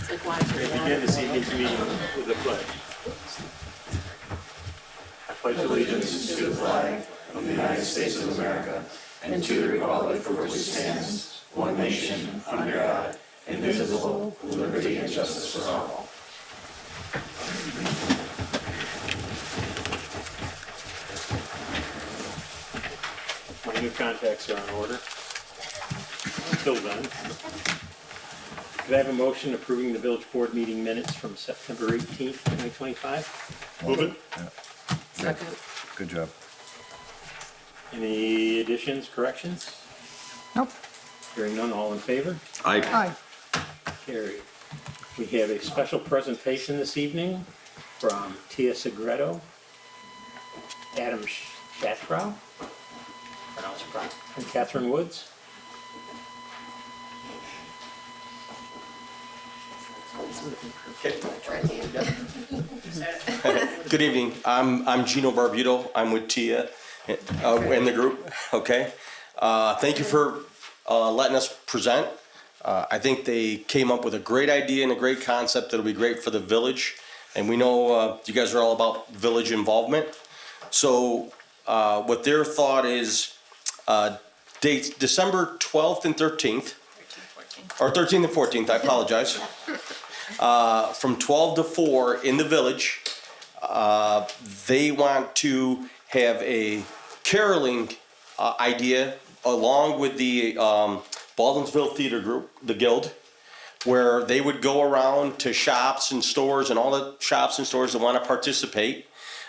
We begin this evening's meeting with a pledge. I pledge allegiance To the flag of the United States of America and to the republic for which it stands, one nation, under God, indivisible, with liberty and justice for all. My new contacts are in order. Until then, could I have a motion approving the village board meeting minutes from September 18th, 2025? Move it. Second. Good job. Any additions, corrections? Nope. Hearing none, all in favor? Aye. Carried. We have a special presentation this evening from Tia Segreto, Adam Shatrow, pronounced correct, and Catherine Woods. Good evening. I'm Gino Barbuto. I'm with Tia in the group. Okay. Thank you for letting us present. I think they came up with a great idea and a great concept that'll be great for the village. And we know you guys are all about village involvement. So what their thought is, dates December 12th and 13th. Or 13th and 14th, I apologize. From 12 to 4 in the village, they want to have a caroling idea along with the Baldwinsville Theater Group, the Guild, where they would go around to shops and stores and all the shops and stores that want to participate,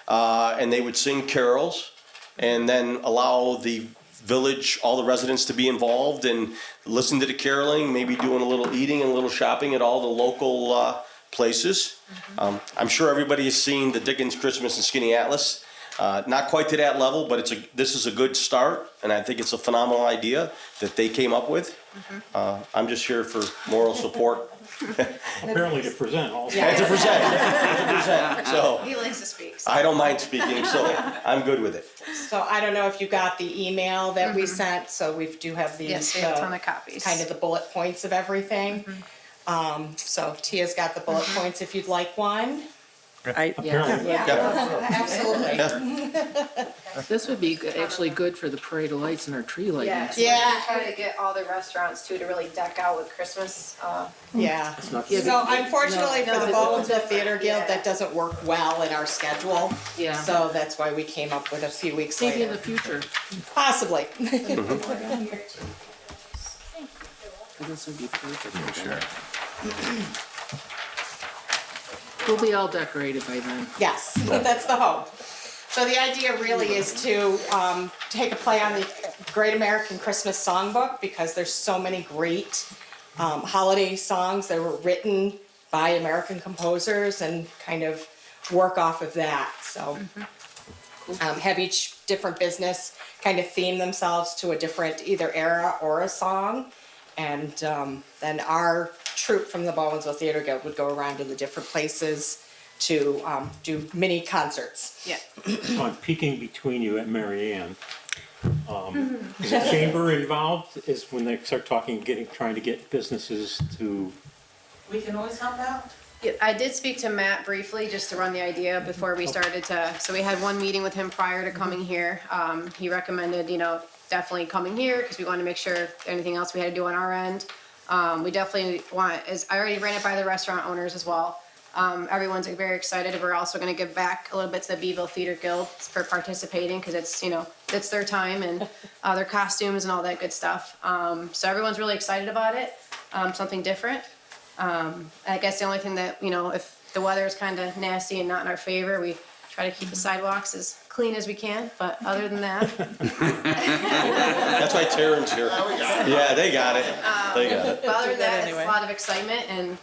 and they would sing carols and then allow the village, all the residents to be involved and listen to the caroling, maybe doing a little eating and a little shopping at all the local places. I'm sure everybody has seen the Dickens Christmas and Skinny Atlas. Not quite to that level, but this is a good start, and I think it's a phenomenal idea that they came up with. I'm just here for moral support. Apparently to present also. And to present. So He likes to speak. So. I don't mind speaking, so I'm good with it. So I don't know if you got the email that we sent, so we do have these, Yes, we have a ton of copies. kind of the bullet points of everything. So Tia's got the bullet points if you'd like one. Apparently. Yeah, absolutely. This would be actually good for the parade of lights and our tree lighting. Yeah, Yeah. try to get all the restaurants too to really deck out with Christmas. Yeah. It's not- Yeah, So unfortunately for No, the but- Baldwinsville Theater Guild, that doesn't work well in our schedule. Yeah. So that's why we came up with a few weeks Maybe in the later. future, Possibly. this would be perfect. Sure. We'll be all decorated by then. Yes, that's the hope. So the idea really is to take a play on the Great American Christmas Songbook, because there's so many great holiday songs that were written by American composers, and kind of work off of that. So have each different business kind of theme themselves to a different either era or a song. And then our troupe from the Baldwinsville Theater Guild would go around to the different places to do mini concerts. Yeah. So I'm peeking between you and Mary Ann. Is the chamber involved? Is when they start talking, trying to get businesses to? We can always help out. Yeah, I did speak to Matt briefly just to run the idea before we started so we had one meeting with him prior to coming here. He recommended, definitely coming here because we wanted to make sure anything else we had to do on our end. We definitely I already ran it by the restaurant owners as well. Everyone's very excited. We're also going to give back a little bit to the Beeville Theater Guild for participating, because it's their time and their costumes and all that good stuff. So everyone's really excited about it. Something different. I guess the only thing that, if the weather is kind of nasty and not in our favor, we try to keep the sidewalks as clean as we can. But other than that, That's why Taryn's here. Yeah, they got it. They got it. but other than that, it's a lot of excitement, and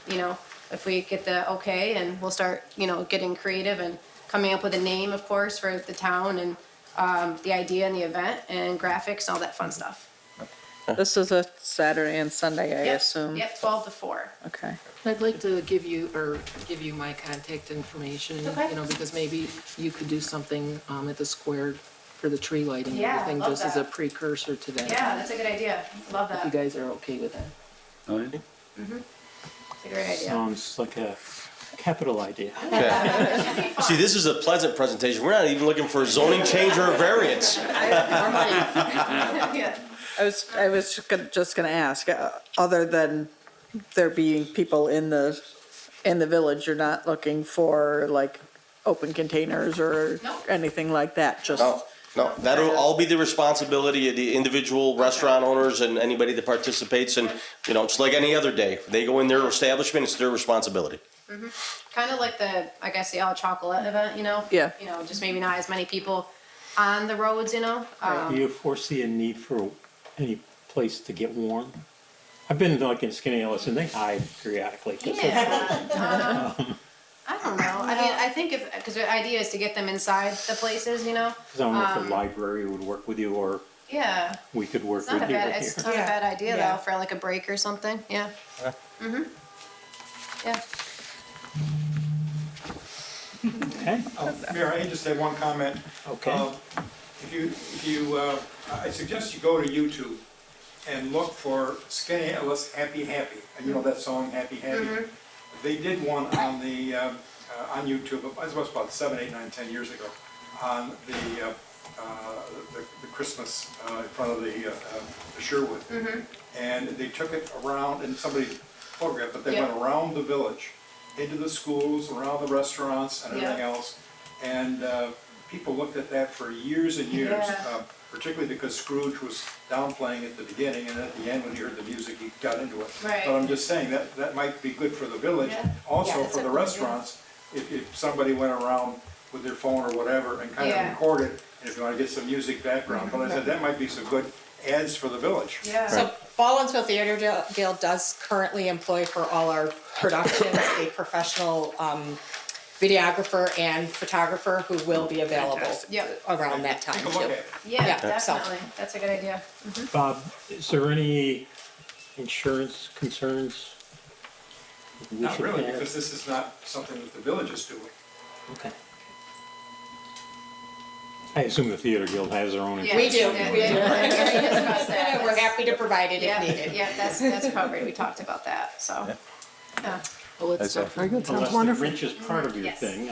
if we get the okay, and we'll start getting creative and coming up with a name, of course, for the town, and the idea and the event and graphics and all that fun stuff. This is a Saturday and Sunday, I Yep, assume. Yep, 12 to 4. Okay. I'd like to give you my contact information, Okay. Because maybe you could do something at the square for the tree lighting and Yeah, everything, love just as a that. precursor to that. Yeah, that's a good idea. Love If you that. guys are okay with that. Oh, yeah. a great idea. Sounds like a capital idea. Yeah. See, this is a pleasant presentation. We're not even looking for a zoning change or a variance. Yeah. I was just gonna ask, other than there being people in the village, you're not looking for like open containers or Nope. anything like that, just, No, that'll all be the responsibility of the individual restaurant owners and anybody that participates, and, you know, it's like any other day. If they go in their establishment, it's their responsibility. Kind of like I guess the all chocolate event, you know? Yeah. You know, just maybe not as many people on the roads, you know? Do you foresee a need for any place to get warm? I've been like in Skinny Ellis and they hide periodically. Yeah. I don't know. I mean, I think because the idea is to get them inside the places, you know? I don't know if the library would work with you or Yeah. we could work It's not with a you bad, here. it's not a bad idea Yeah. though, for like a break or something, yeah. Mm-hmm. Yeah. Okay, Mayor, I just have one comment. okay. I suggest you go to YouTube and look for Skinny Ellis Happy Happy, and you know that song, Happy Happy? They did one on YouTube, it was about 7, 8, 9, 10 years ago, on the Christmas in front of the Sherwood. And they took it around, and somebody photographed, but they Yeah. went around the village, into the schools, around the restaurants and everything Yeah. else. And people looked at that for years and years, Yeah. particularly because Scrooge was downplaying at the beginning, and at the end, when he heard the music, he got into it. Right. But I'm just saying, that might be good for the village. Yeah. Also, Yeah, for the restaurants, if somebody went around with their phone or whatever and kind of Yeah. recorded, and if you want to get some music background, but I said, that might be some good ads for the village. Yeah. So Baldwinsville Theater Guild does currently employ for all our productions a professional videographer and photographer who will be available Yep. around that time Take a look at too. it. Yeah, Yeah, so- definitely. That's a good idea. Bob, is there any insurance concerns? we Not should really, have? because this is not something that the village is doing. Okay. I assume the Theater Guild has their own. Yeah. We do. Yeah, we already discussed that. We're happy to provide it if Yeah, needed. yeah, that's covered. We talked about that, so. Yeah. Well, it's Very good, Unless the Grinch is part of your Yes. thing.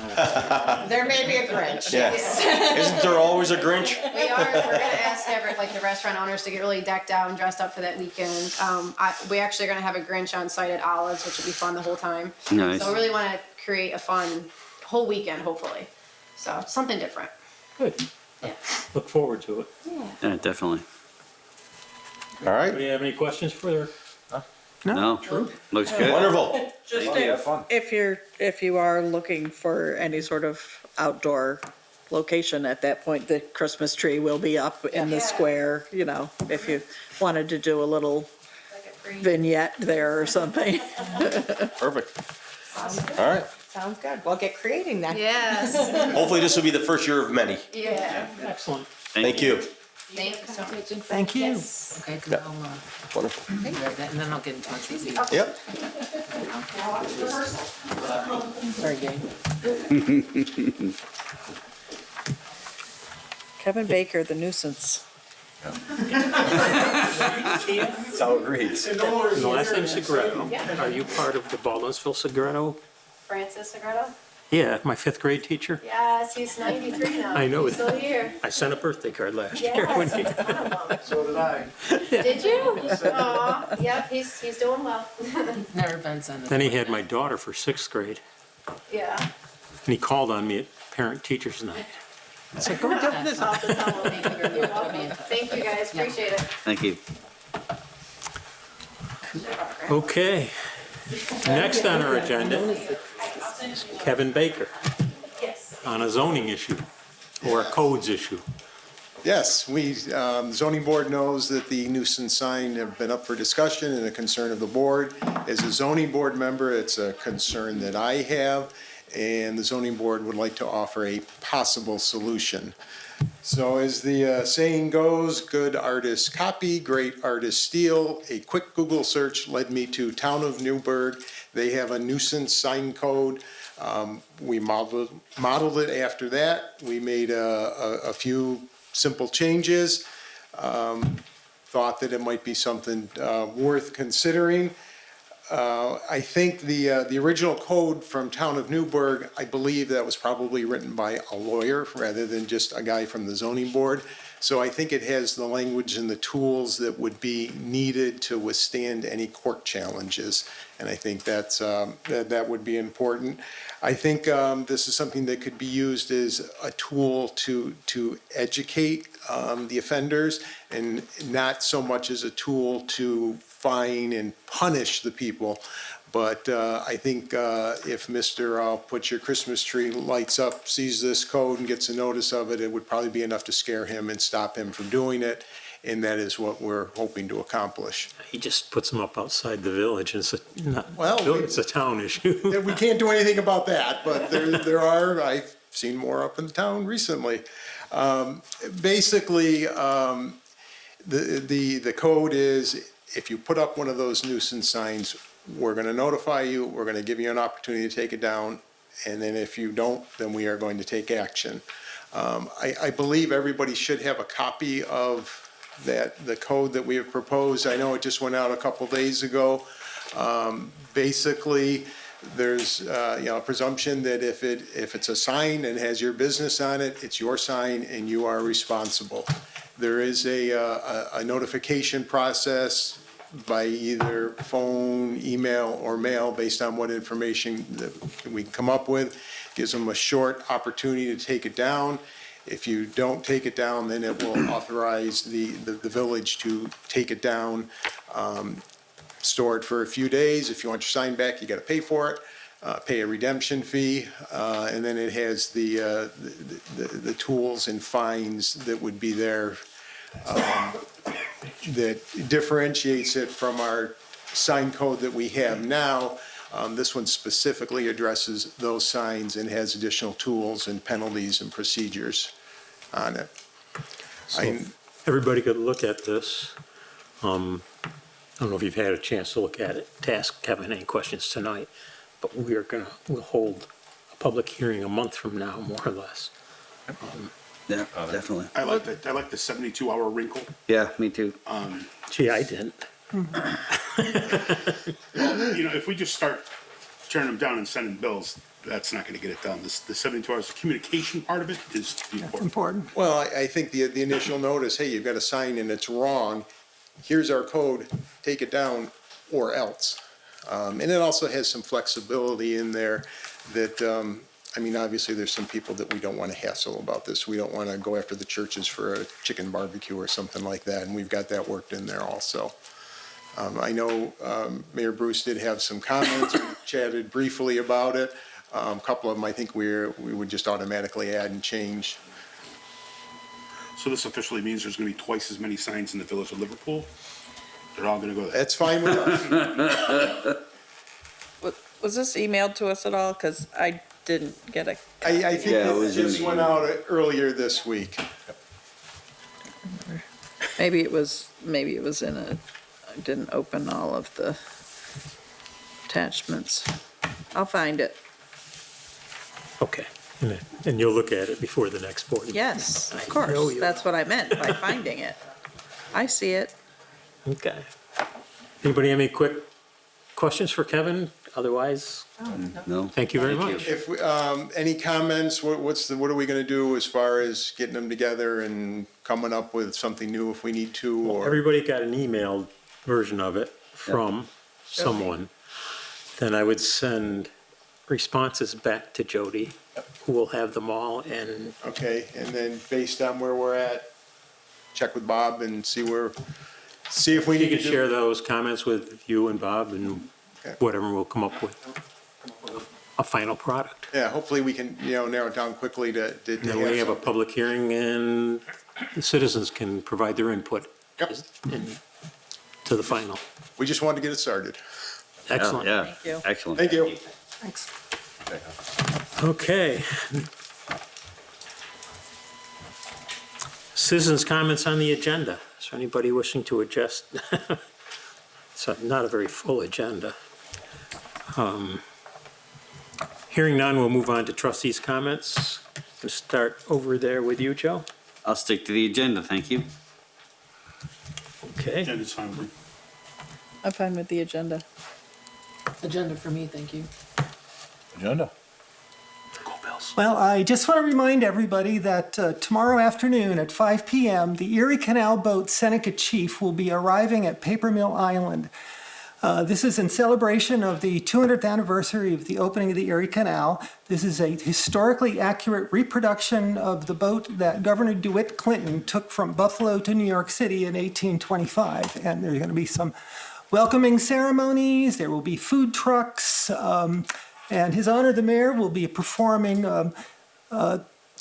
There may be a Grinch. Yeah. Isn't there always a Grinch? We're gonna ask like the restaurant owners to get really decked out and dressed up for that weekend. We actually are gonna have a Grinch on site at Olives, which will be fun the whole time. Nice. So we really wanna create a fun whole weekend, hopefully. So, something different. Good. Yeah. Look forward to it. Yeah, definitely. All right, Do you have any questions for her? No, looks good. wonderful. just have fun. if you are looking for any sort of outdoor location at that point, the Christmas tree will be up in the Yeah. square, you know, if you wanted to do a little Like a free. vignette there or something. Perfect. All right. Sounds good. We'll get creating that. Yes, Hopefully this will be the first year of many. yeah. Excellent. Thank you. Thank you so much. Thank you. Okay, then I'll, Wonderful. write that, and then I'll get in touch with you. Yep. Very good. Kevin Baker, the nuisance. That's how it reads. And the last name's Segreto. Are you part of the Baldwinsville Segreto? Francis Segreto? Yeah, my 5th grade teacher. Yes, he's 93 now. I know He's it. still here. I sent a birthday card last year. when Yes, he- that's one of them. So did I. Did you? Aw, yep, he's doing well. Never been sent. Then he had my daughter for 6th grade, Yeah. and he called on me at parent-teachers night. I said, go do this. I'll have to tell him. You're welcome. Thank you, guys, appreciate it. Thank you. Okay. Next on our agenda is Kevin Baker Yes. on a zoning issue or a codes issue. Yes, the zoning board knows that the nuisance sign have been up for discussion and a concern of the board. As a zoning board member, it's a concern that I have, and the zoning board would like to offer a possible solution. So as the saying goes, good artists copy, great artists steal. A quick Google search led me to Town of Newburgh. They have a nuisance sign code. We modeled it after that. We made a few simple changes. Thought that it might be something worth considering. I think the original code from Town of Newburgh, I believe that was probably written by a lawyer rather than just a guy from the zoning board. So I think it has the language and the tools that would be needed to withstand any court challenges. And I think that would be important. I think this is something that could be used as a tool to educate the offenders, and not so much as a tool to fine and punish the people. But I think if Mr. I'll put your Christmas tree lights up, sees this code and gets a notice of it, it would probably be enough to scare him and stop him from doing it. And that is what we're hoping to accomplish. He just puts them up outside the village, and Well, it's a town issue. We can't do anything about that, but there are, I've seen more up in town recently. Basically, the code is, if you put up one of those nuisance signs, we're gonna notify you, we're gonna give you an opportunity to take it down, and then if you don't, then we are going to take action. I believe everybody should have a copy of the code that we have proposed. I know it just went out a couple days ago. Basically, there's a presumption that if it's a sign and has your business on it, it's your sign and you are responsible. There is a notification process by either phone, email, or mail based on what information that we can come up with. Gives them a short opportunity to take it down. If you don't take it down, then it will authorize the village to take it down, store it for a few days. If you want your sign back, you gotta pay for it, pay a redemption fee, and then it has the tools and fines that would be there, that differentiates it from our sign code that we have now. This one specifically addresses those signs and has additional tools and penalties and procedures on it. Everybody could look at this. I don't know if you've had a chance to look at it, to ask Kevin any questions tonight, but we'll hold a public hearing a month from now, more or less. Yeah, definitely. I like the 72-hour wrinkle. Yeah, me too. Gee, I didn't. If we just start turning them down and sending bills, that's not gonna get it done. The 72 hours, the communication part of it is the important. Well, I think the initial notice, hey, you've got a sign and it's wrong, here's our code, take it down or else. And it also has some flexibility in there that, obviously there's some people that we don't want to hassle about this. We don't want to go after the churches for a chicken barbecue or something like that, and we've got that worked in there also. I know Mayor Bruce did have some comments, we chatted briefly about it. A couple of them I think we would just automatically add and change. So this officially means there's gonna be twice as many signs in the village of Liverpool? They're all gonna go there? That's fine with us. Was this emailed to us at all? Because I didn't get a. I think Yeah, it it was in just the went email. out earlier this week. Maybe it was in a, I didn't open all of the attachments. I'll find it. Okay, and you'll look at it before the next board meeting? Yes, of I know course. you That's what I meant by finding it. I see it. Okay. Anybody have any quick questions for Kevin? Otherwise, No? thank you very much. If, any comments, what are we gonna do as far as getting them together and coming up with something new if we need to, or? Everybody got an emailed version of it from someone. Then I would send responses back to Jody, who will have them all, and Okay, and then based on where we're at, check with Bob and see if we you need can to do. share those comments with you and Bob, and Okay. whatever, we'll come up with a final product. Yeah, hopefully we can, narrow it down quickly to Then we have a something. public hearing, and the citizens can provide their input Yep. to the final. We just wanted to get it started. Excellent. Yeah, Thank you. excellent. Thank you. Thanks. Okay. Citizens' comments on the agenda. Is there anybody wishing to adjust? It's not a very full agenda. Hearing none, we'll move on to trustees' comments. We'll start over there with you, Joe. I'll stick to the agenda, thank you. Okay. Agenda's fine with me. I'm fine with the agenda. Agenda for me, thank you. Agenda. Well, I just want to remind everybody that tomorrow afternoon at 5 p.m., the Erie Canal boat Seneca Chief will be arriving at Paper Mill Island. This is in celebration of the 200th anniversary of the opening of the Erie Canal. This is a historically accurate reproduction of the boat that Governor DeWitt Clinton took from Buffalo to New York City in 1825. And there's going to be some welcoming ceremonies, there will be food trucks, and His Honor the Mayor will be performing a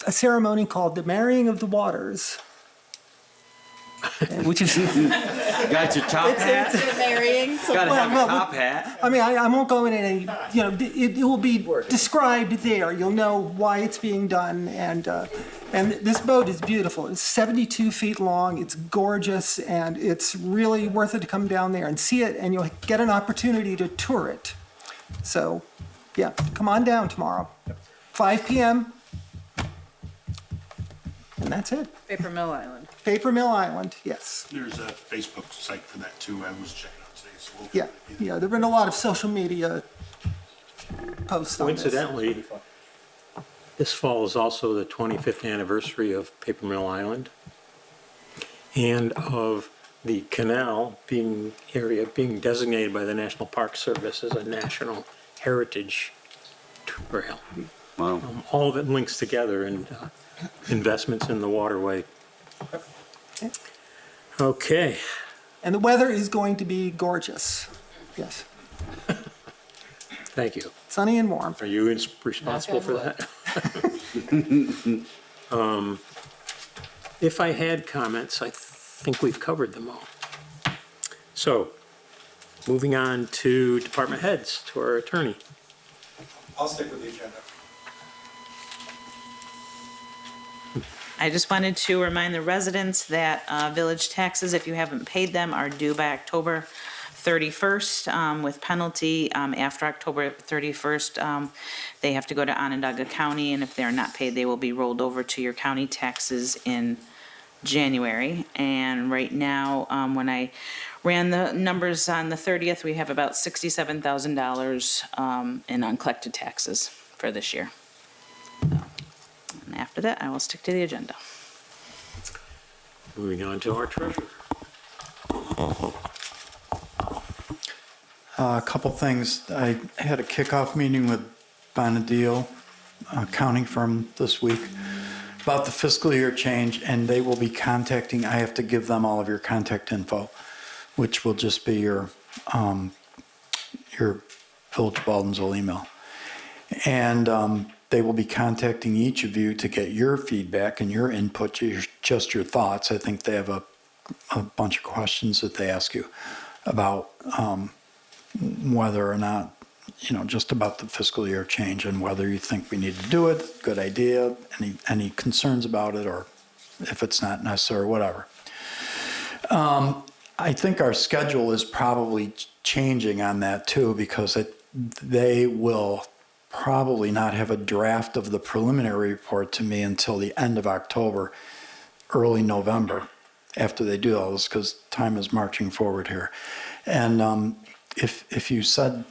ceremony called the Marrying of the Waters, which is... Got your top hat? Marrying, so Gotta have Well, a top hat. I mean, I won't go into any, it will be described there. You'll know why it's being done. And this boat is beautiful. It's 72 feet long. It's gorgeous. And it's really worth it to come down there and see it. And you'll get an opportunity to tour it. So, yeah, come on down tomorrow. 5 p.m. And that's it. Paper Mill Island. Paper Mill Island, yes. There's a Facebook site for that too. I was checking out today. So we'll Yeah, there've been a lot of social media posts on this. Coincidentally, this fall is also the 25th anniversary of Paper Mill Island and of the canal area being designated by the National Park Service as a National Heritage Trail. Wow. All of it links together and investments in the waterway. Okay. And the weather is going to be gorgeous. Yes, Thank you. sunny and warm. Are you responsible for that? If I had comments, I think we've covered them all. So, moving on to department heads, to our attorney. I'll stick with the agenda. I just wanted to remind the residents that village taxes, if you haven't paid them, are due by October 31st with penalty. After October 31st, they have to go to Onondaga County, and if they're not paid, they will be rolled over to your county taxes in January. And right now, when I ran the numbers on the 30th, we have about $67,000 in uncollected taxes for this year. And after that, I will stick to the agenda. Moving on to our treasurer. A couple things. I had a kickoff meeting with Bonadil accounting firm this week about the fiscal year change, and they will be contacting, I have to give them all of your contact info, which will just be your Village Baldwinsville email. And they will be contacting each of you to get your feedback and your input, just your thoughts. I think they have a bunch of questions that they ask you about whether or not, just about the fiscal year change and whether you think we need to do it, good idea, any concerns about it, or if it's not necessary, whatever. I think our schedule is probably changing on that too, because they will probably not have a draft of the preliminary report to me until the end of October, early November, after they do all this, because time is marching forward here. And if you said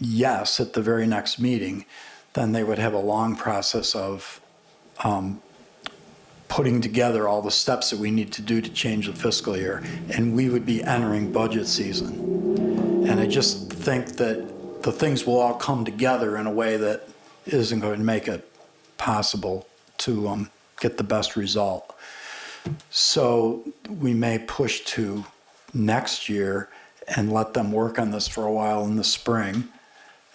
yes at the very next meeting, then they would have a long process of putting together all the steps that we need to do to change the fiscal year, and we would be entering budget season. And I just think that the things will all come together in a way that isn't going to make it possible to get the best result. So we may push to next year and let them work on this for a while in the spring.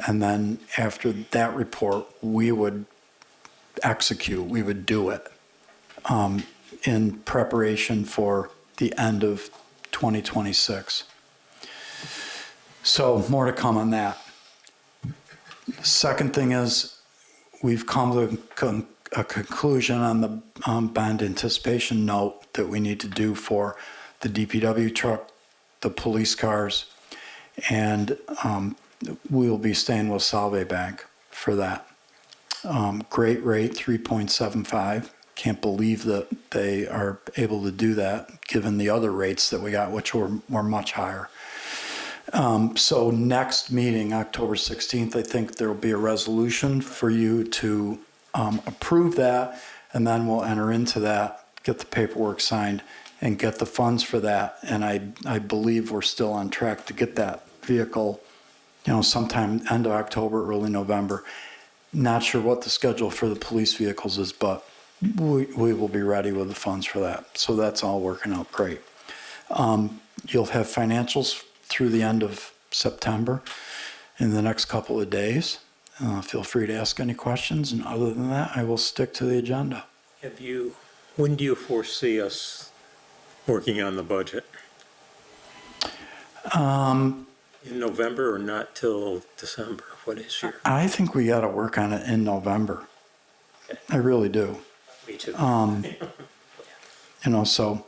And then after that report, we would execute, we would do it in preparation for the end of 2026. So more to come on that. Second thing is, we've come to a conclusion on the bond anticipation note that we need to do for the DPW truck, the police cars, and we will be staying with Salve Bank for that. Great rate, 3.75. Can't believe that they are able to do that, given the other rates that we got, which were much higher. So next meeting, October 16th, I think there'll be a resolution for you to approve that, and then we'll enter into that, get the paperwork signed, and get the funds for that. And I believe we're still on track to get that vehicle, sometime end of October, early November. Not sure what the schedule for the police vehicles is, but we will be ready with the funds for that. So that's all working out great. You'll have financials through the end of September in the next couple of days. Feel free to ask any questions, and other than that, I will stick to the agenda. When do you foresee us working on the budget? In November or not till December? What is your? I think we got to work on it in November. Okay. I really do. Me too. So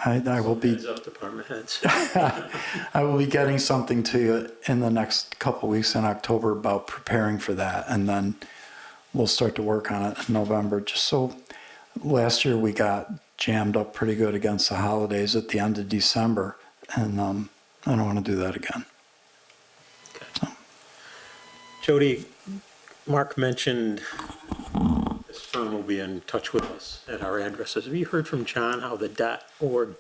I will be. Heads up, department heads. I will be getting something to you in the next couple weeks in October about preparing for that, and then we'll start to work on it in November. Just so last year we got jammed up pretty good against the holidays at the end of December, and I don't want to do that again. Okay. So. Jody, Mark mentioned this firm will be in touch with us at our addresses. Have you heard from John how the .org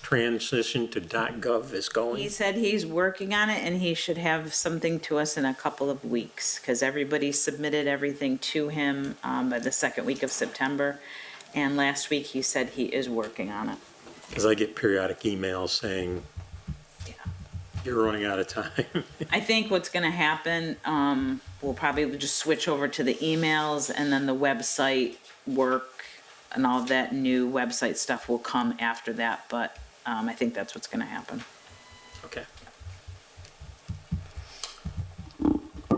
transition to .gov is going? He said he's working on it and he should have something to us in a couple of weeks because everybody submitted everything to him by the second week of September. And last week he said he is working on it. Because I get periodic emails saying, you're running out of time. I think what's going to happen, we'll probably just switch over to the emails and then the website work and all of that new website stuff will come after that. But I think that's what's going to happen. Okay.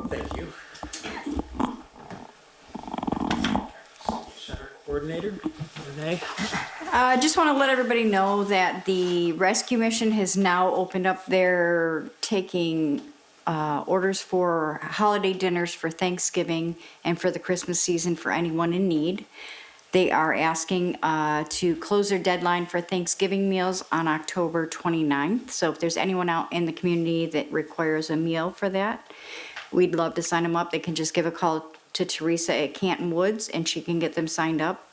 Thank you. Center Coordinator, Renee. I just want to let everybody know that the rescue mission has now opened up their taking orders for holiday dinners for Thanksgiving and for the Christmas season for anyone in need. They are asking to close their deadline for Thanksgiving meals on October 29th. So if there's anyone out in the community that requires a meal for that, we'd love to sign them up. They can just give a call to Teresa at Canton Woods and she can get them signed up.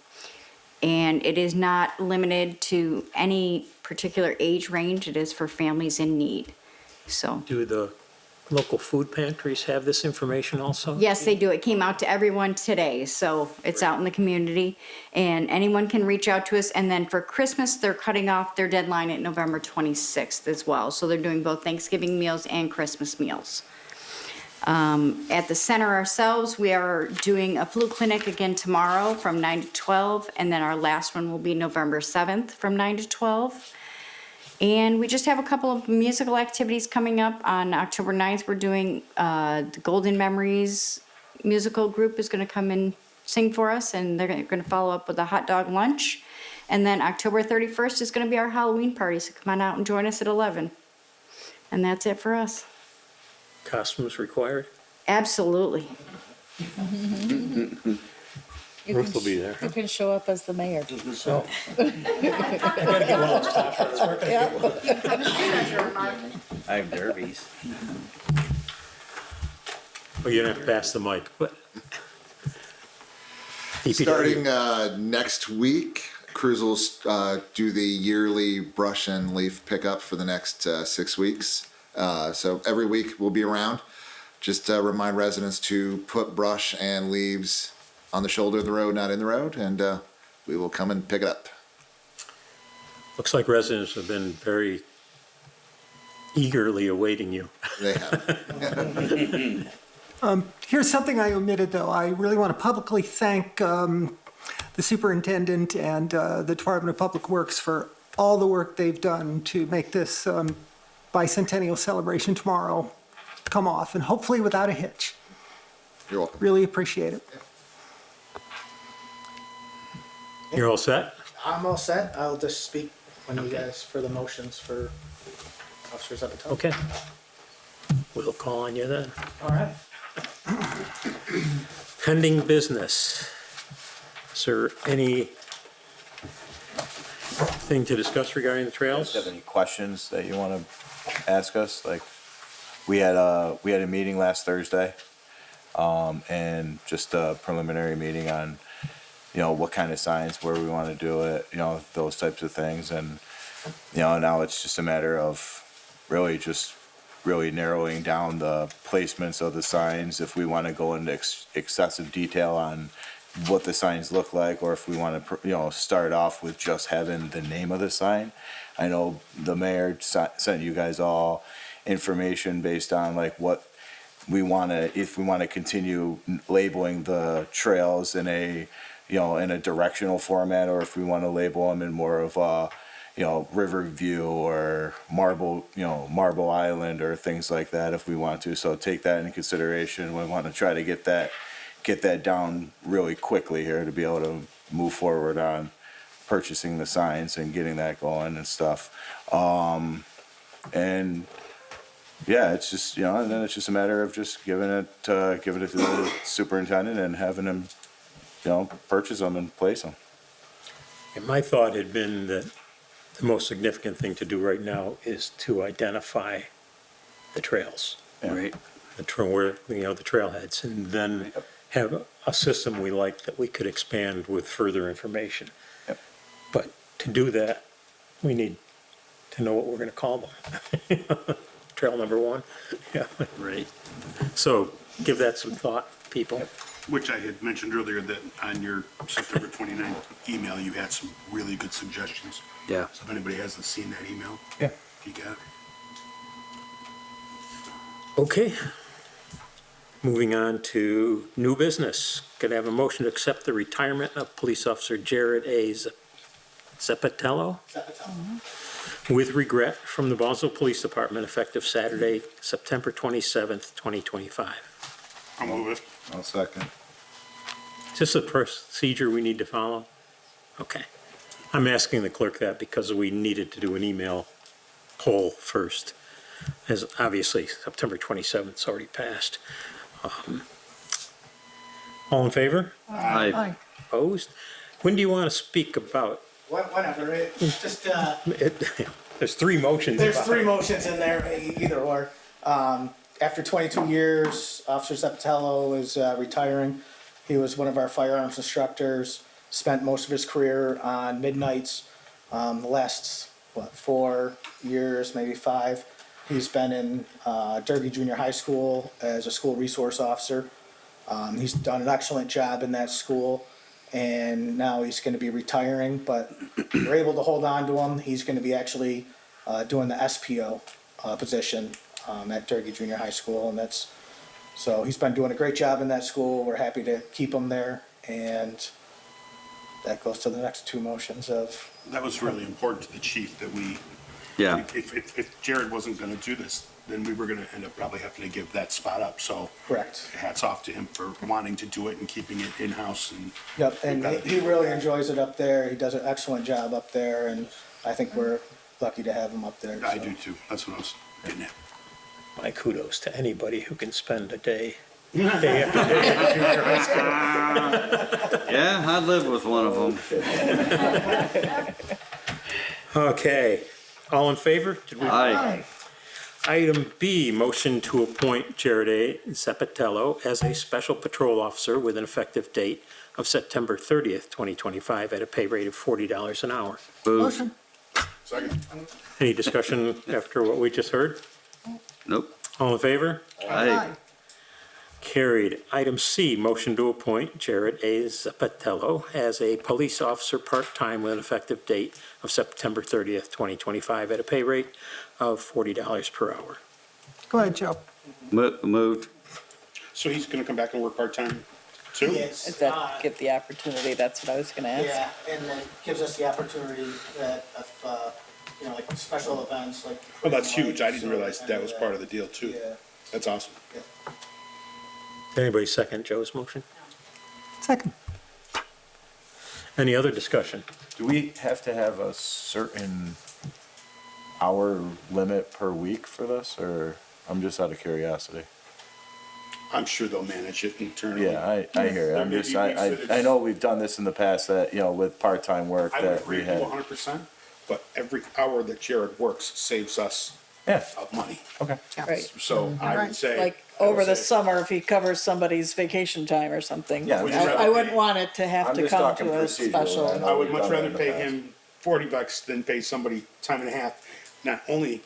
And it is not limited to any particular age range. It is for families in need. So. Do the local food pantries have this information also? Yes, they do. It came out to everyone today, so it's out in the community. And anyone can reach out to us. And then for Christmas, they're cutting off their deadline at November 26th as well. So they're doing both Thanksgiving meals and Christmas meals. At the center ourselves, we are doing a flu clinic again tomorrow from 9 to 12, and then our last one will be November 7th from 9 to 12. And we just have a couple of musical activities coming up. On October 9th, we're doing the Golden Memories musical group is going to come and sing for us, and they're going to follow up with a hot dog lunch. And then October 31st is going to be our Halloween party, so come on out and join us at 11. And that's it for us. Costumes required? Absolutely. Ruth will be there. You can show up as the mayor. So. I gotta get one of those top hats. Where can I get one? I have derbies. Well, you don't have to pass the mic. What? Starting next week, crews will do the yearly brush and leaf pickup for the next 6 weeks. So every week we'll be around. Just remind residents to put brush and leaves on the shoulder of the road, not in the road, and we will come and pick it up. Looks like residents have been very eagerly awaiting you. They have. Here's something I omitted, though. I really want to publicly thank the superintendent and the Department of Public Works for all the work they've done to make this bicentennial celebration tomorrow come off, and hopefully without a hitch. You're welcome. Really appreciate it. You're all set? I'm all set. I'll just speak when you guys for the motions for officers at the top. Okay. We'll call on you then. All right. Pending business. Is there anything to discuss regarding the trails? Do you have any questions that you want to ask us. Like, we had a meeting last Thursday, and just a preliminary meeting on, what kind of signs, where we want to do it, those types of things. And, now it's just a matter of really narrowing down the placements of the signs, if we want to go into excessive detail on what the signs look like, or if we want to, start off with just having the name of the sign. I know the mayor sent you guys all information based on like what we want to, if we want to continue labeling the trails in a, in a directional format, or if we want to label them in more of a, Riverview or Marble Island or things like that, if we want to. So take that into consideration. We want to try to get that down really quickly here to be able to move forward on purchasing the signs and getting that going and stuff. And yeah, it's just, and then it's just a matter of just giving it to the superintendent and having him, purchase them and place them. And my thought had been that the most significant thing to do right now is to identify the trails. Yeah. Right. The trailheads, and then have a system we like that we could expand with further information. Yep. But to do that, we need to know what we're gonna call them. Trail number 1. Yeah. Right. So give that some thought, people. Which I had mentioned earlier that on your September 29th email, you had some really good suggestions. Yeah. So if anybody hasn't seen that email, Yeah. you got it. Okay. Moving on to new business. Could I have a motion to accept the retirement of Police Officer Jared A. Zapatello with regret from the Ballsville Police Department, effective Saturday, September 27th, 2025. I'll move it. I'll second. Is this a procedure we need to follow? Okay. I'm asking the clerk that because we needed to do an email poll first, as obviously September 27th is already passed. All in favor? Aye. Opposed? When do you want to speak about? Whatever, just, There's 3 motions. there's about 3 it. motions in there, either or. After 22 years, Officer Zapatello is retiring. He was one of our firearms instructors, spent most of his career on midnights. The last, 4 years, maybe 5, he's been in Derby Junior High School as a school resource officer. He's done an excellent job in that school, and now he's going to be retiring, but we're able to hold on to him. He's going to be actually doing the SPO position at Derby Junior High School, and so he's been doing a great job in that school. We're happy to keep him there, and that goes to the next 2 motions of. That was really important to the chief that we. Yeah. If Jared wasn't going to do this, then we were going to end up probably having to give that spot up. So Correct. hats off to him for wanting to do it and keeping it in-house. And Yep, and he really enjoys it up there. He does an excellent job up there, and I think we're lucky to have him up there. I so. do too. That's what I was getting at. My kudos to anybody who can spend a day after day at junior high school. Yeah, I'd live with one of them. Okay, all in favor? Did we- Aye. Item B, motion to appoint Jared A. Zapatello as a special patrol officer with an effective date of September 30th, 2025, at a pay rate of $40 an hour. Motion. Second. Any discussion after what we just heard? Nope. All in favor? Aye. Carried. Item C, motion to appoint Jared A. Zapatello as a police officer part-time with an effective date of September 30th, 2025, at a pay rate of $40 per hour. Go ahead, Joe. Moved. So he's going to come back and work part-time too? Yes. Is that give the opportunity? That's what I was gonna ask. Yeah, and then gives us the opportunity that if, like special events, like. Well, that's huge. I didn't realize that was part of the deal too. Yeah. That's awesome. Did anybody second Joe's motion? Second. Any other discussion? Do we have to have a certain hour limit per week for this, or I'm just out of curiosity? I'm sure they'll manage it internally. Yeah, I hear it. I'm just, I know we've done this in the past that, with part-time work I would that agree we with you had. 100%, but every hour that Jared works saves us of money. Okay. Right. So I would say. Like I would over the say- summer, if he covers somebody's vacation time or something. Yeah, Would you rather I wouldn't pay- want it to have I'm to just come talking to a procedurally, special. I know. I would we've much done that rather in the pay past. him $40 than pay somebody time and a half, not only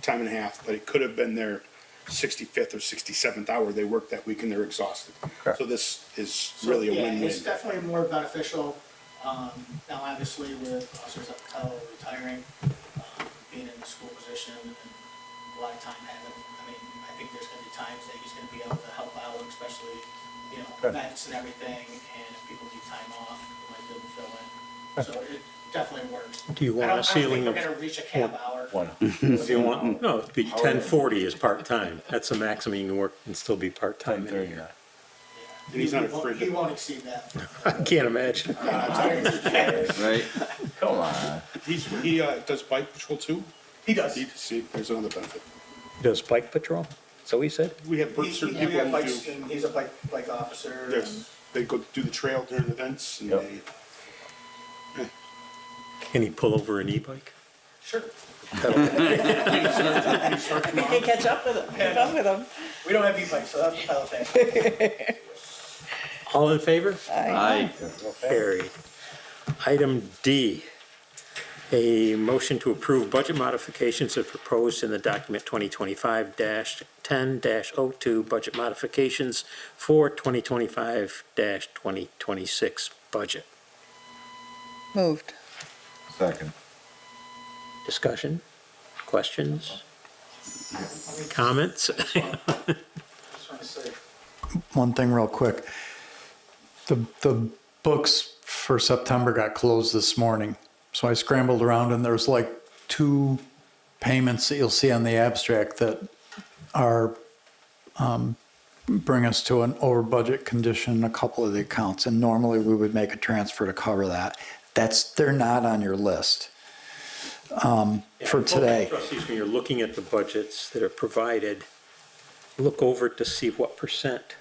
time and a half, but it could have been their 65th or 67th hour they worked that week and they're exhausted. Correct. So this is really a Yeah, win-win. it's definitely more beneficial, now obviously with Officer Zapatello retiring, being in the school position and a lot of time having, I mean, I think there's gonna be times that he's gonna be able to help out, especially, you know, Good. events and everything, and if people need time off, he might be able to fill in. So it definitely works. Do you want a I don't ceiling think of? we're gonna reach a cap hour. One. Do you want, no, it'd be 1040 is part-time. That's the maximum you can work and still be part-time in a year. And he's not He won't- afraid He to. won't exceed that. I can't imagine. Right? Come on. He does bike patrol too? He does. See, there's another benefit. Does bike patrol? So he said? We have certain We people have who bikes, do, and he's a bike officer. and- yes, they go do the trail during events and Yep. they. Can he pull over an e-bike? Sure. You can catch up with him, keep up with him. We don't have e-bikes, so that's a Peloton. All in favor? Aye. Carried. Item D, a motion to approve budget modifications as proposed in the document 2025-10-02 budget modifications for 2025-2026 budget. Moved. Second. Discussion? Questions? Comments? Just wanna say, One thing real quick. The books for September got closed this morning. So I scrambled around and there's like 2 payments that you'll see on the abstract that are, bring us to an over budget condition in a couple of the accounts. And normally we would make a transfer to cover that. They're not on your list for today. Trustees, when you're looking at the budgets that are provided, look over to see what percent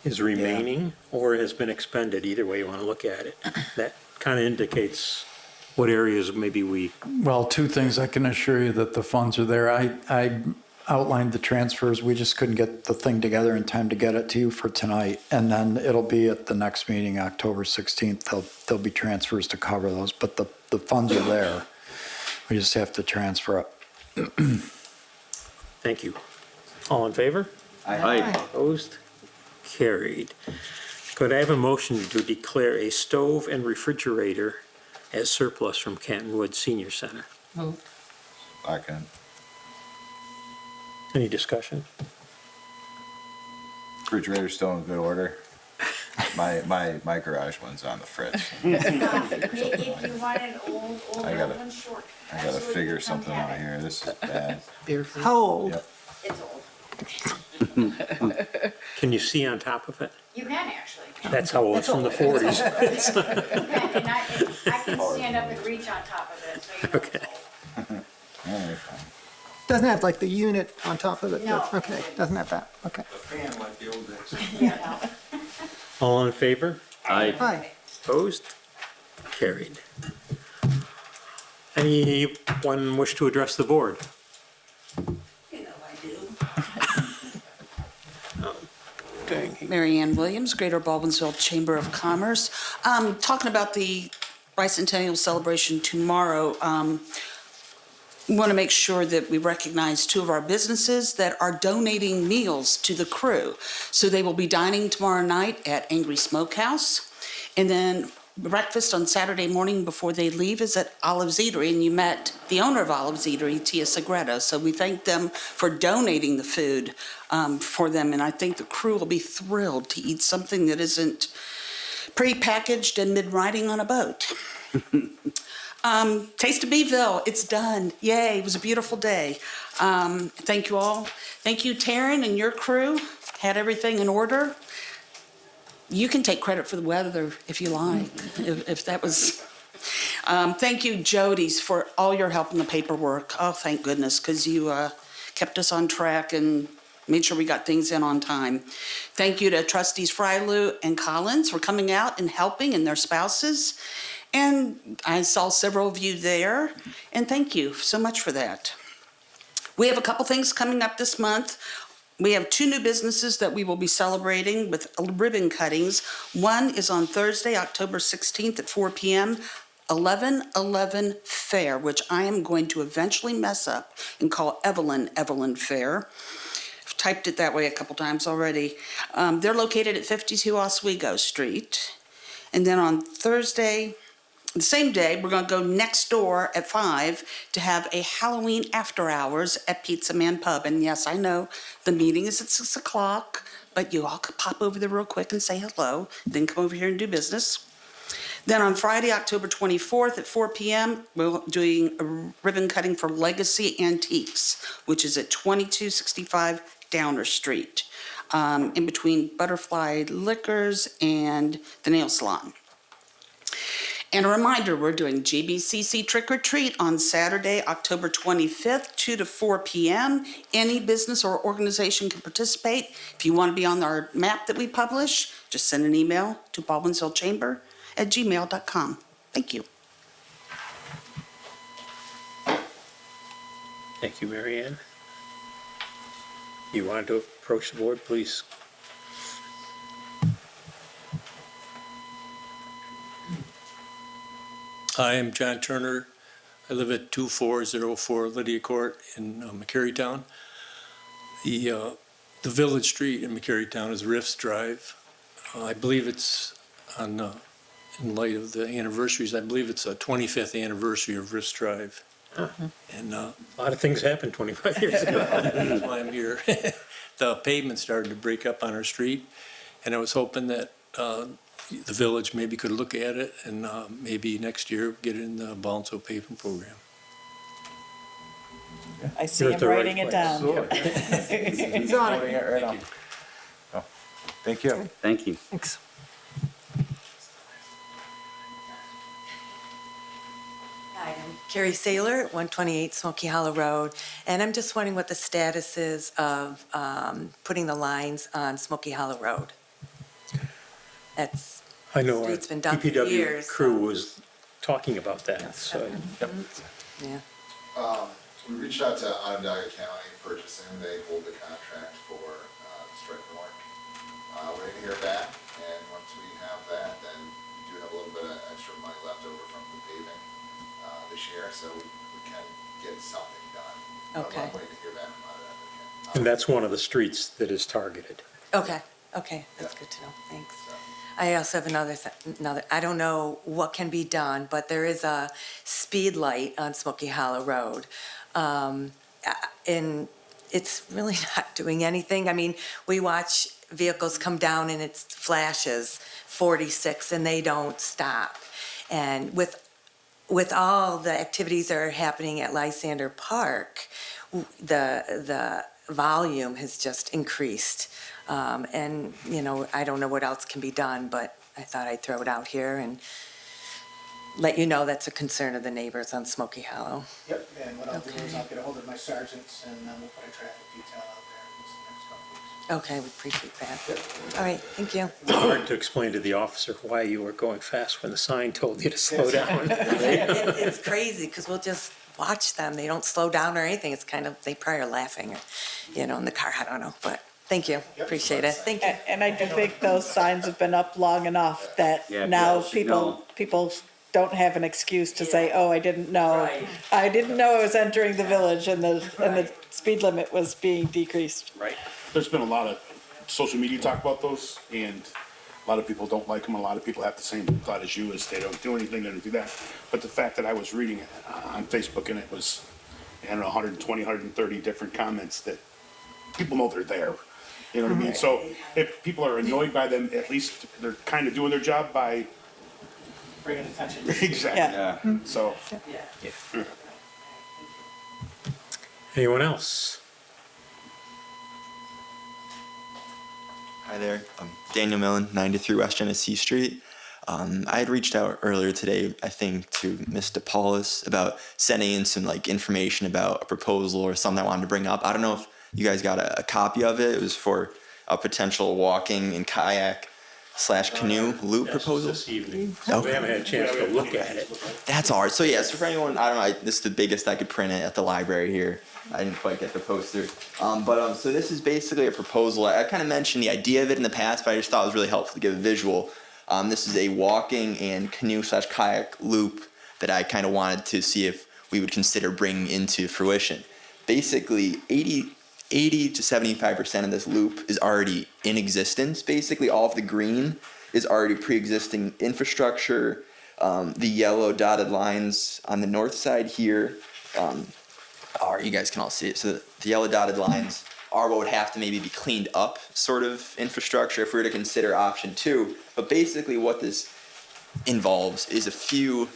is remaining or has been expended, either way you want to look at it. That kind of indicates what areas maybe we, Well, 2 things. I can assure you that the funds are there. I outlined the transfers. We just couldn't get the thing together in time to get it to you for tonight. And then it'll be at the next meeting, October 16th. There'll be transfers to cover those, but the funds are there. We just have to transfer it. thank you. All in favor? Aye. Opposed? Carried. Could I have a motion to declare a stove and refrigerator as surplus from Canton Woods Senior Center? Moved. Second. Any discussion? Refrigerator's still in good order. My garage one's on the fritz. If you want an old I gotta- one, short. I gotta figure something out here. This is bad. How old? Yep. It's old. Can you see on top of it? You can actually. That's how old, it's from the 40s. You can, and I can stand up and reach on top of it, so you know it's Okay. old. Alright, fine. Doesn't have like the unit on top of it? No. Okay, doesn't have that, okay. Fan like the old days. Yeah, no. All in favor? Aye. Hi. Opposed? Carried. Anyone wish to address the board? Mary Ann Williams, Greater Baldwinsville Chamber of Commerce. Talking about the bicentennial celebration tomorrow, we want to make sure that we recognize 2 of our businesses that are donating meals to the crew. So they will be dining tomorrow night at Angry Smokehouse. And then breakfast on Saturday morning before they leave is at Olive's Eatery. And you met the owner of Olive's Eatery, Tia Segreto. So we thank them for donating the food for them. And I think the crew will be thrilled to eat something that isn't pre-packaged and mid-riding on a boat. Taste of Beeville, it's done. Yay, it was a beautiful day. Thank you all. Thank you, Taryn, and your crew. Had everything in order. You can take credit for the weather if you like, if that was. Thank you, Jody's, for all your help in the paperwork. Oh, thank goodness, because you kept us on track and made sure we got things in on time. Thank you to trustees Frylew and Collins for coming out and helping, and their spouses. And I saw several of you there, and thank you so much for that. We have a couple things coming up this month. We have 2 new businesses that we will be celebrating with ribbon cuttings. One is on Thursday, October 16th at 4 p.m., 1111 Fair, which I am going to eventually mess up and call Evelyn Fair. I've typed it that way a couple times already. They're located at 52 Oswego Street. And then on Thursday, the same day, we're going to go next door at 5 to have a Halloween after hours at Pizza Man Pub. And yes, I know the meeting is at 6 o'clock, but you all could pop over there real quick and say hello, then come over here and do business. Then on Friday, October 24th at 4 p.m., we're doing a ribbon cutting for Legacy Antiques, which is at 2265 Downer Street, in between Butterfly Liquors and the nail salon. And a reminder, we're doing GBCC Trick or Treat on Saturday, October 25th, 2 to 4 p.m. Any business or organization can participate. If you want to be on our map that we publish, just send an email to baldwinsvillechamber@gmail.com. Thank you. Thank you, Mary Ann. You wanted to approach the board, please. I am John Turner. I live at 2404 Lydia Court in McCarrytown. The village street in McCarrytown is Riffs Drive. I believe it's on, in light of the anniversaries, I believe it's a 25th anniversary of Riffs Drive. And a lot of things happened 25 years ago. That's why I'm here. The pavement started to break up on our street, and I was hoping that the village maybe could look at it and maybe next year get it in the Baldwinsville paving program. I see You're him at the right writing it down. He's on it right now. Oh, thank you. Thank you. Thanks. Hi, I'm Carrie Saylor at 128 Smoky Hollow Road, and I'm just wondering what the status is of putting the lines on Smoky Hollow Road. That's, I know our street's been done for DPW years, crew so- was talking about that, so. Yeah. We reached out to Onondaga County Purchasing. They hold the contract for striping work. We're gonna hear back, and once we have that, then we do have a little bit of extra money left over from the paving this year, so we can get something done. Okay. I'm waiting to hear back from Onondaga. And that's one of the streets that is targeted. Okay, that's good to know, thanks. I also have another, I don't know what can be done, but there is a speed light on Smoky Hollow Road. And it's really not doing anything. I mean, we watch vehicles come down and it flashes 46 and they don't stop. And with all the activities that are happening at Lysander Park, the volume has just increased. And, you know, I don't know what else can be done, but I thought I'd throw it out here and let you know that's a concern of the neighbors on Smoky Hollow. Yep, and what I'll do is I'll get a hold of my sergeants and we'll put a traffic detail out there in the next couple weeks. Okay, we appreciate that. All right, thank you. It's hard to explain to the officer why you were going fast when the sign told you to slow down. It's crazy, because we'll just watch them. They don't slow down or anything. It's kind of, they probably are laughing, or, you know, in the car, I don't know, but thank you, appreciate it, thank you. And I do think those signs have been up long enough that Yeah, now people should people don't have an excuse to say, oh, I didn't know. Right. I didn't know I was entering the village and the speed limit was being decreased. Right. There's been a lot of social media talk about those, and a lot of people don't like them. A lot of people have the same thought as you, is they don't do anything, they don't do that. But the fact that I was reading it on Facebook, and it was, I don't know, 120, 130 different comments that people know they're there. You know what I mean? So if people are annoyed by them, at least they're kind of doing their job by Bringing attention. exactly. Yeah. So. Yeah. Anyone else? Hi there, I'm Daniel Millen, 93 West Genesee Street. I had reached out earlier today, I think, to Ms. DePaulis about sending in some information about a proposal or something I wanted to bring up. I don't know if you guys got a copy of it. It was for a potential walking and kayak canoe loop proposal. This evening, so we haven't had a chance to look at it. That's all right. So yeah, so for anyone, I don't know, this is the biggest I could print it at the library here. I didn't quite get the poster. So this is basically a proposal. I kind of mentioned the idea of it in the past, but I just thought it was really helpful to give a visual. This is a walking and canoe/kayak loop that I kind of wanted to see if we would consider bringing into fruition. Basically, 80 to 75% of this loop is already in existence. Basically, all of the green is already pre-existing infrastructure. The yellow dotted lines on the north side here you guys can all see it. So the yellow dotted lines are what would have to maybe be cleaned up sort of infrastructure if we were to consider option 2. But basically what this involves is a few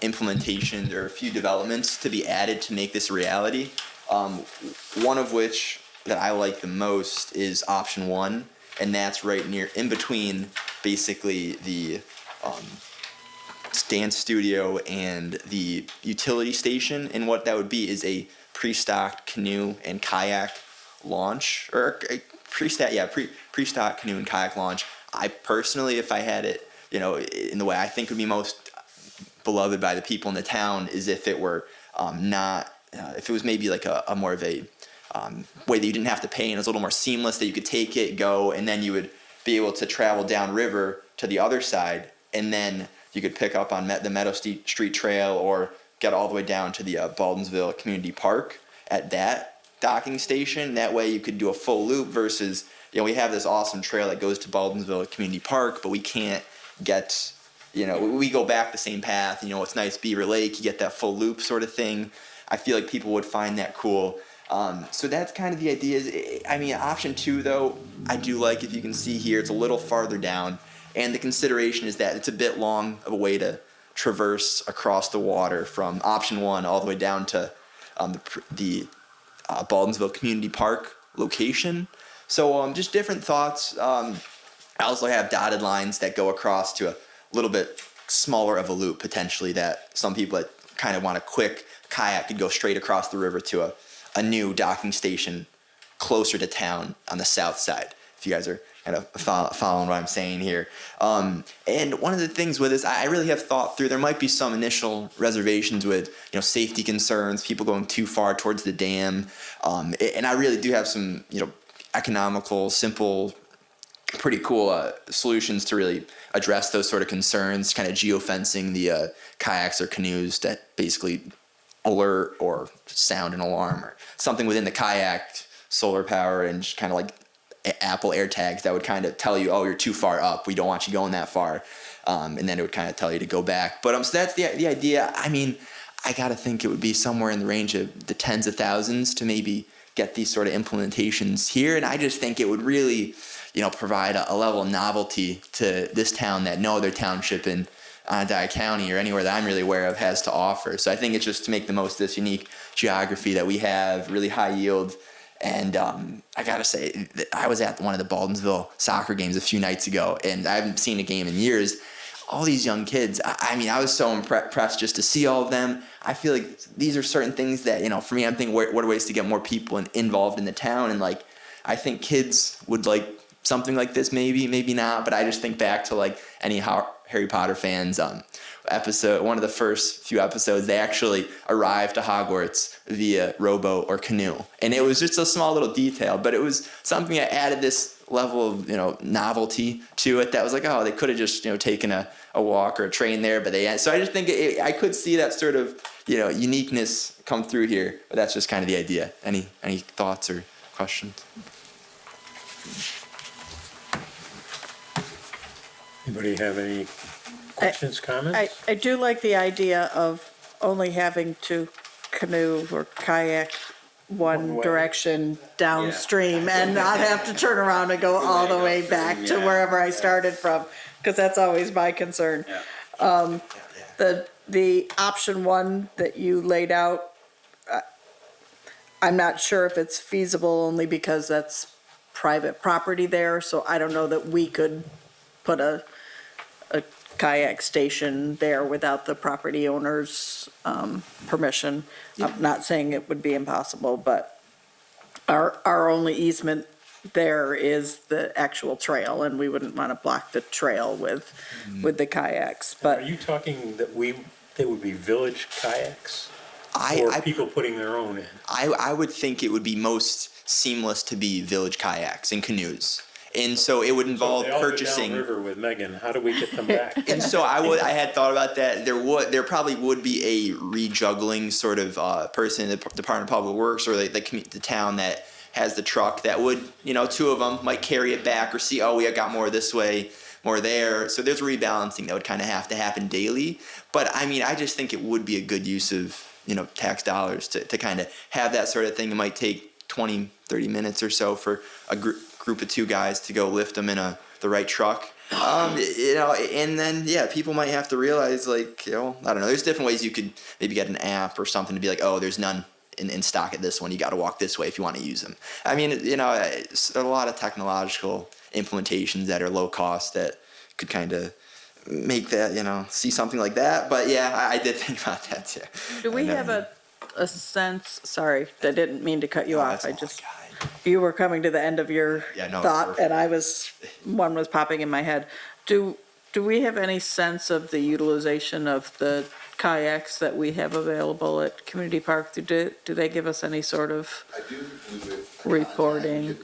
implementations or a few developments to be added to make this a reality. One of which that I like the most is option 1, and that's right near in between basically the dance studio and the utility station. And what that would be is a pre-stocked canoe and kayak launch, or a pre-stocked canoe and kayak launch. I personally, if I had it, in the way I think would be most beloved by the people in the town, is if it were if it was maybe like a more of a way that you didn't have to pay and it was a little more seamless, that you could take it, go, and then you would be able to travel downriver to the other side, and then you could pick up on the Meadow Street Trail or get all the way down to the Baldwinsville Community Park at that docking station. That way you could do a full loop versus, we have this awesome trail that goes to Baldwinsville Community Park, but we can't get, we go back the same path. It's nice, Beaver Lake, you get that full loop sort of thing. I feel like people would find that cool. So that's kind of the idea. Option 2, though, I do like. If you can see here, it's a little farther down. And the consideration is that it's a bit long of a way to traverse across the water from option 1 all the way down to the Baldwinsville Community Park location. So just different thoughts. I also have dotted lines that go across to a little bit smaller of a loop, potentially, that some people that kind of want a quick kayak could go straight across the river to a new docking station closer to town on the south side, if you guys are kind of following what I'm saying here. And one of the things with this, I really have thought through, there might be some initial reservations with, safety concerns, people going too far towards the dam. And I really do have some, economical, simple, pretty cool solutions to really address those sort of concerns, kind of geofencing the kayaks or canoes that basically alert or sound an alarm, or something within the kayak, solar power, and just kind of like Apple AirTags that would kind of tell you, oh, you're too far up, we don't want you going that far, and then it would kind of tell you to go back. But so that's the idea. I gotta think it would be somewhere in the range of the tens of thousands to maybe get these sort of implementations here, and I just think it would really, provide a level of novelty to this town that no other township in Onondaga County or anywhere that I'm really aware of has to offer. So I think it's just to make the most of this unique geography that we have, really high yield. And I gotta say, I was at one of the Baldwinsville soccer games a few nights ago, and I haven't seen a game in years. All these young kids, I was so impressed just to see all of them. I feel like these are certain things that, for me, I'm thinking, what are ways to get more people involved in the town? And I think kids would like something like this, maybe not, but I just think back to any Harry Potter fans, episode, one of the first few episodes, they actually arrived to Hogwarts via rowboat or canoe. And it was just a small little detail, but it was something that added this level of, novelty to it that was like, oh, they could have just, taken a walk or a train there, but so I just think I could see that sort of, uniqueness come through here, but that's just kind of the idea. Any thoughts or questions? Anybody have any questions, comments? I do like the idea of only having to canoe or kayak one direction downstream and not have to turn around and go all the way back to wherever I started from, because that's always my concern. The option 1 that you laid out, I'm not sure if it's feasible, only because that's private property there, so I don't know that we could put a kayak station there without the property owner's permission. I'm not saying it would be impossible, but our only easement there is the actual trail, and we wouldn't want to block the trail with the kayaks, Are but you talking that they would be village kayaks? Or people putting their own in? I would think it would be most seamless to be village kayaks and canoes. And so it would involve purchasing. They all go downriver with Megan. How do we get them back? And so I had thought about that. There probably would be a rejuggling sort of person in the Department of Public Works or the town that has the truck that would, two of them might carry it back or see, oh, we got more this way, more there. So there's a rebalancing that would kind of have to happen daily. But I mean, I just think it would be a good use of, tax dollars to kind of have that sort of thing. It might take 20, 30 minutes or so for a group of two guys to go lift them in the right truck. And then, people might have to realize, I don't know, there's different ways you could maybe get an app or something to be like, oh, there's none in stock at this one. You got to walk this way if you want to use them. I mean, it's a lot of technological implementations that are low cost that could kind of make that, see something like that. But I did think about that too. do we have a sense, sorry, I didn't mean to cut you off, you were coming to the end of your thought, and one was popping in my head. Do we have any sense of the utilization of the kayaks that we have available at Community Park? Do they give us any sort of reporting?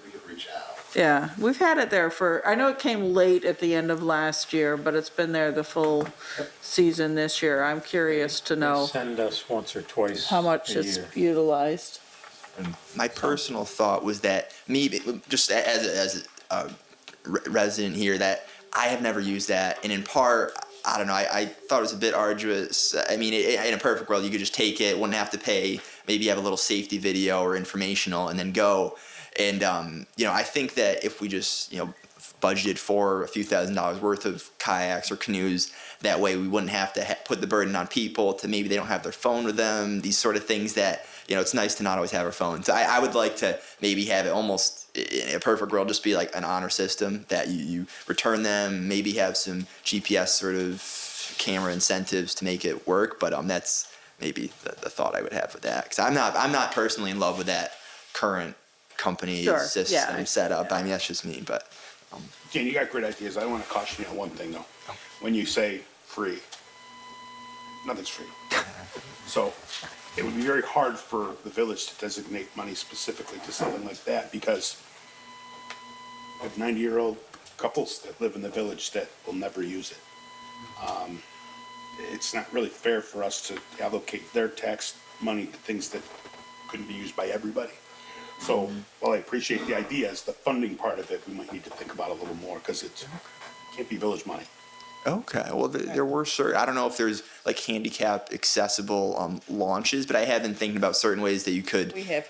Yeah, we've had it there I know it came late at the end of last year, but it's been there the full season this year. I'm curious to know They send us once or twice how much a it's year. utilized. My personal thought was that just as a resident here, that I have never used that, and in part, I don't know, I thought it was a bit arduous. I mean, in a perfect world, you could just take it, wouldn't have to pay, maybe have a little safety video or informational, and then go. And I think that if we just budgeted for a few $1,000s worth of kayaks or canoes, that way we wouldn't have to put the burden on people to maybe they don't have their phone with them, these sort of things that, it's nice to not always have our phones. So I would like to maybe have it almost in a perfect world just be like an honor system that you return them, maybe have some GPS sort of camera incentives to make it work. But that's maybe the thought I would have with that, because I'm not personally in love with that current company system setup. I mean, that's just me, but. Dan, you got great ideas. I want to caution you on one thing, though. When you say free, nothing's free. So it would be very hard for the village to designate money specifically to something like that, because we have 90-year-old couples that live in the village that will never use it. It's not really fair for us to allocate their tax money to things that couldn't be used by everybody. So, while I appreciate the ideas, the funding part of it, we might need to think about a little more, because it can't be village money. Okay, well, there were certain, I don't know if there's like handicap accessible launches, but I have been thinking about certain ways that you could. We have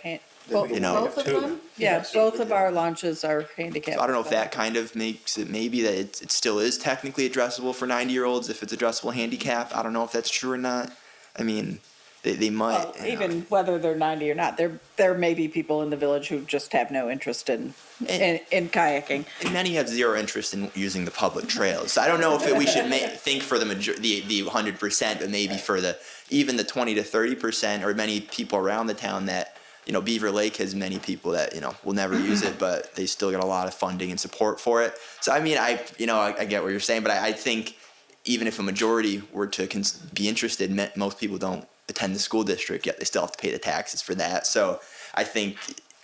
both of them? Yeah, both of our launches are handicapped. So I don't know if that kind of makes it maybe that it still is technically addressable for 90-year-olds if it's addressable handicap. I don't know if that's true or not. I mean, they might. Well, even whether they're 90 or not, there may be people in the village who just have no interest in kayaking. And many have zero interest in using the public trails. So I don't know if we should think for the 100%, but maybe for even the 20 to 30%, or many people around the town that, Beaver Lake has many people that, will never use it, but they still get a lot of funding and support for it. So I mean, I get what you're saying, but I think even if a majority were to be interested, most people don't attend the school district, yet they still have to pay the taxes for that. So I think,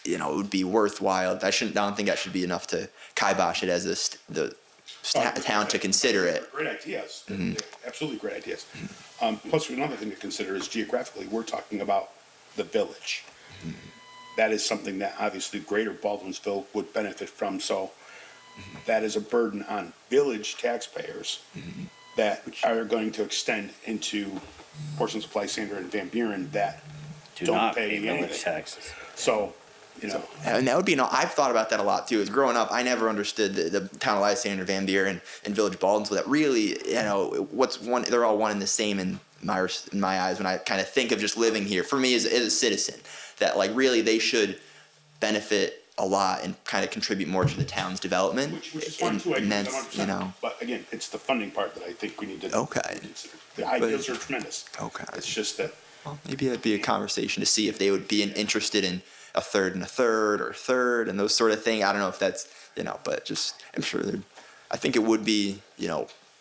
it would be worthwhile. I don't think that should be enough to kibosh it as the town to consider it. Great ideas. Mm-hmm. Absolutely great ideas. Plus, another thing to consider is geographically, we're talking about the village. Mm-hmm. That is something that obviously Greater Baldwinsville would benefit from. So that is a burden on village taxpayers that are going to extend into portions of Lysander and Van Buren that don't pay village taxes. So, and that would be I've thought about that a lot too. As growing up, I never understood the town of Lysander, Van Buren, and Village Baldwinsville. That really, they're all one and the same in my eyes when I kind of think of just living here. For me as a citizen, that really they should benefit a lot and kind of contribute more to the town's development. Which is fun too, and that's, 100%. But again, it's the funding part that I think we need to consider. The ideas are tremendous. Okay. It's just that. Well, maybe it'd be a conversation to see if they would be interested in a third and a third or a third and those sort of thing. I don't know if that's, but just, I'm sure I think it would be,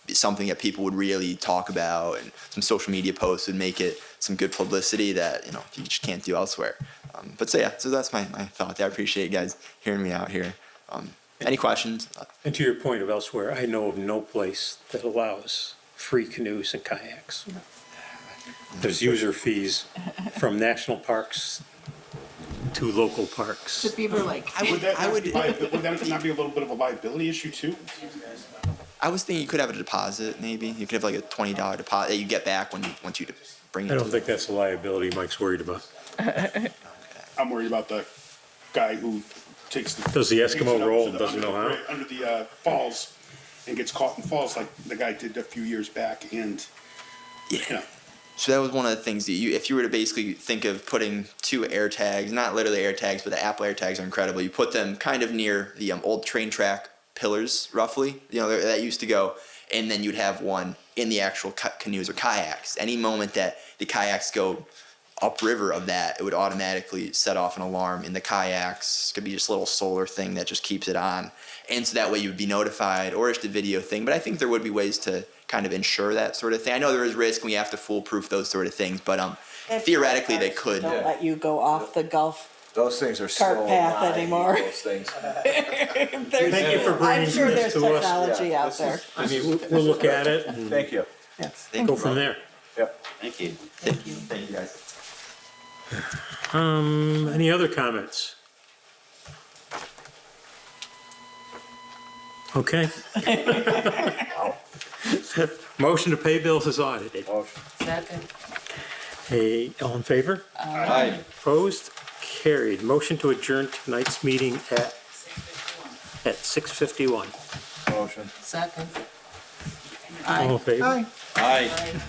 something that people would really talk about, and some social media posts would make it some good publicity that, you just can't do elsewhere. But so that's my thought there. I appreciate you guys hearing me out here. Any questions? And to your point of elsewhere, I know of no place that allows free canoes and kayaks. There's user fees from national parks to local parks. To Beaver Lake. Would that not be a little bit of a liability issue too? I was thinking you could have a deposit, maybe. You could have like a $20 deposit that you get back once you bring it. I don't think that's a liability Mike's worried about. I'm worried about the guy who takes the. Does the Eskimo roll and the- doesn't know how? Under the falls and gets caught in falls like the guy did a few years back, and So that was one of the things that if you were to basically think of putting 2 air tags, not literally air tags, but the Apple air tags are incredible. You put them kind of near the old train track pillars, roughly, that used to go, and then you'd have one in the actual canoes or kayaks. Any moment that the kayaks go upriver of that, it would automatically set off an alarm in the kayaks. It could be just a little solar thing that just keeps it on. And so that way you would be notified, or just a video thing. But I think there would be ways to kind of ensure that sort of thing. I know there is risk and we have to foolproof those sort of things, but theoretically they could. Don't let you go off the golf Those things are cart so path alive, anymore. Those things. Thank you for bringing I'm sure this there's to us. technology out there. I mean, we'll look at it and Thank you. Yes. go from there. Yep. Thank you. Thank you guys. Any other comments? Okay. Motion to pay bills is audited. Second. Hey, all in favor? Aye. Opposed? Carried. Motion to adjourn tonight's meeting at 6:51. Motion. Second. All in favor? Aye. Aye.